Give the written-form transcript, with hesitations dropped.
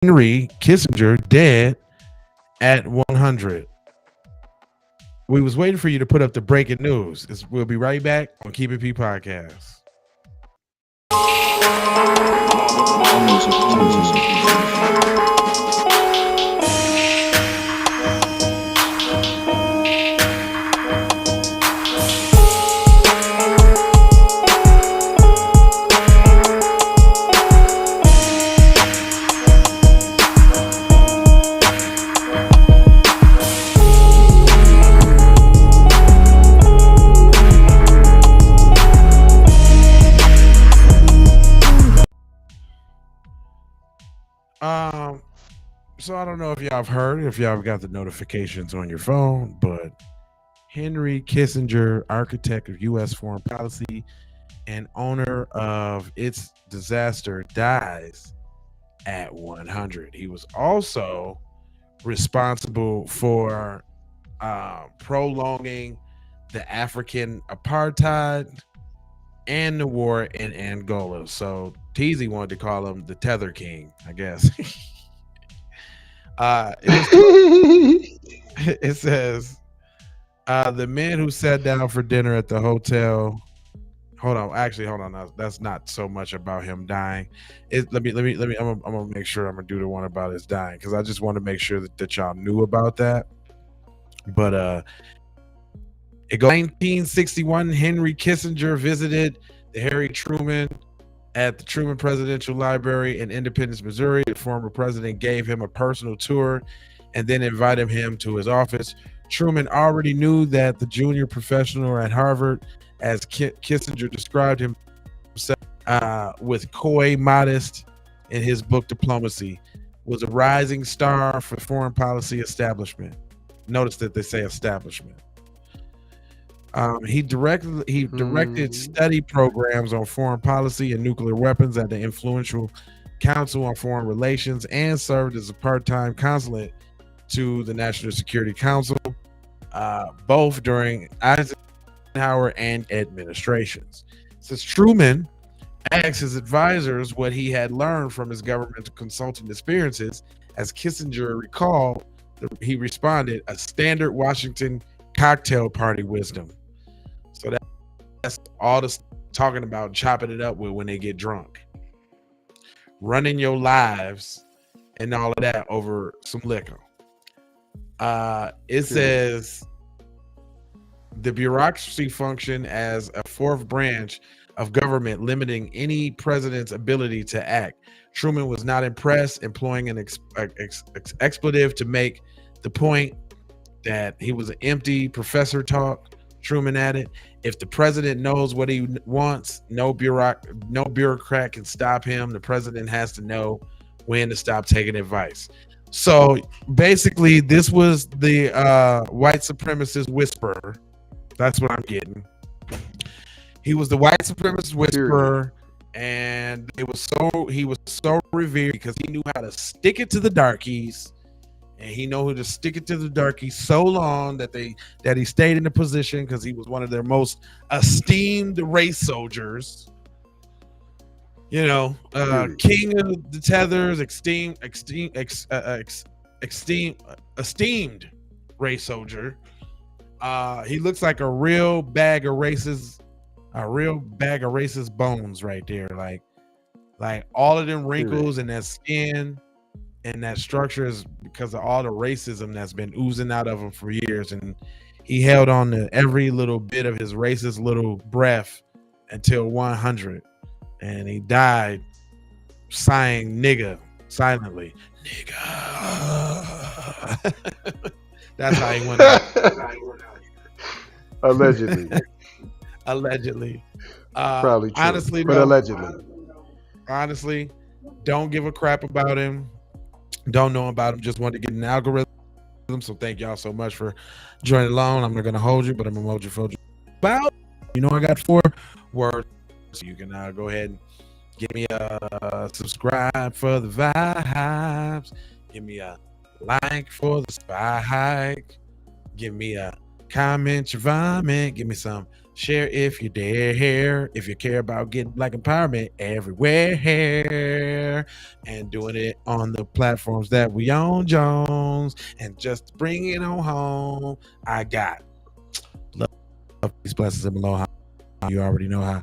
Henry Kissinger dead at 100. We was waiting for you to put up the breaking news. We'll be right back on Keep It P Podcast. So I don't know if y'all have heard, if y'all have got the notifications on your phone, but Henry Kissinger, architect of U.S. foreign policy and owner of its disaster, dies at 100. He was also responsible for prolonging the African apartheid and the war in Angola. So Teasy wanted to call him the Tether King, I guess. It says the men who sat down for dinner at the hotel. Hold on. That's not so much about him dying. Let me. I'm gonna make sure I'm gonna do the one about his dying because I just want to make sure that y'all knew about that. But it goes 1961. Henry Kissinger visited the Harry Truman at the Truman Presidential Library in Independence, Missouri. The former president gave him a personal tour and then invited him to his office. Truman already knew that the junior professional at Harvard, as Kissinger described himself with coy, modest in his book Diplomacy, was a rising star for foreign policy establishment. Notice that they say establishment. He directed study programs on foreign policy and nuclear weapons at the influential Council on Foreign Relations and served as a part-time consulate to the National Security Council, both during Eisenhower and administrations. Since Truman asked his advisors what he had learned from his government consulting experiences, as Kissinger recalled, he responded, "A standard Washington cocktail party wisdom." So that's all this talking about, chopping it up with when they get drunk, running your lives and all of that over some liquor. It says the bureaucracy function as a fourth branch of government, limiting any president's ability to act. Truman was not impressed, employing an expletive to make the point that he was an empty professor talk. Truman added, "If the president knows what he wants, no bureaucrat can stop him. The president has to know when to stop taking advice." So basically, this was the white supremacist whisperer. That's what I'm getting. He was the white supremacist whisperer, and he was so revered because he knew how to stick it to the darkies. And he knew how to stick it to the darkies so long that he stayed in the position because he was one of their most esteemed race soldiers. You know, king of the tethers, esteemed race soldier. He looks like a real bag of racist bones right there. Like all of them wrinkles in that skin. And that structure is because of all the racism that's been oozing out of him for years. And he held on to every little bit of his racist little breath until 100. And he died sighing nigga silently. Nigga. That's how he went out. Allegedly. Probably true. Honestly, but allegedly. Honestly, don't give a crap about him. Don't know about him, just wanted to get an algorithm. So thank y'all so much for joining along. I'm not going to hold you, but I'm going to hold you about. You know, I got 4 words. So you can go ahead and give me a subscribe for the vibes. Give me a like for the spy hike. Give me a comment your vomit. Give me some Share if you dare. If you care about getting black empowerment everywhere, and doing it on the platforms that we own, Jones, and just bring it on home. I got love, peace, blessings, and aloha. You already know how.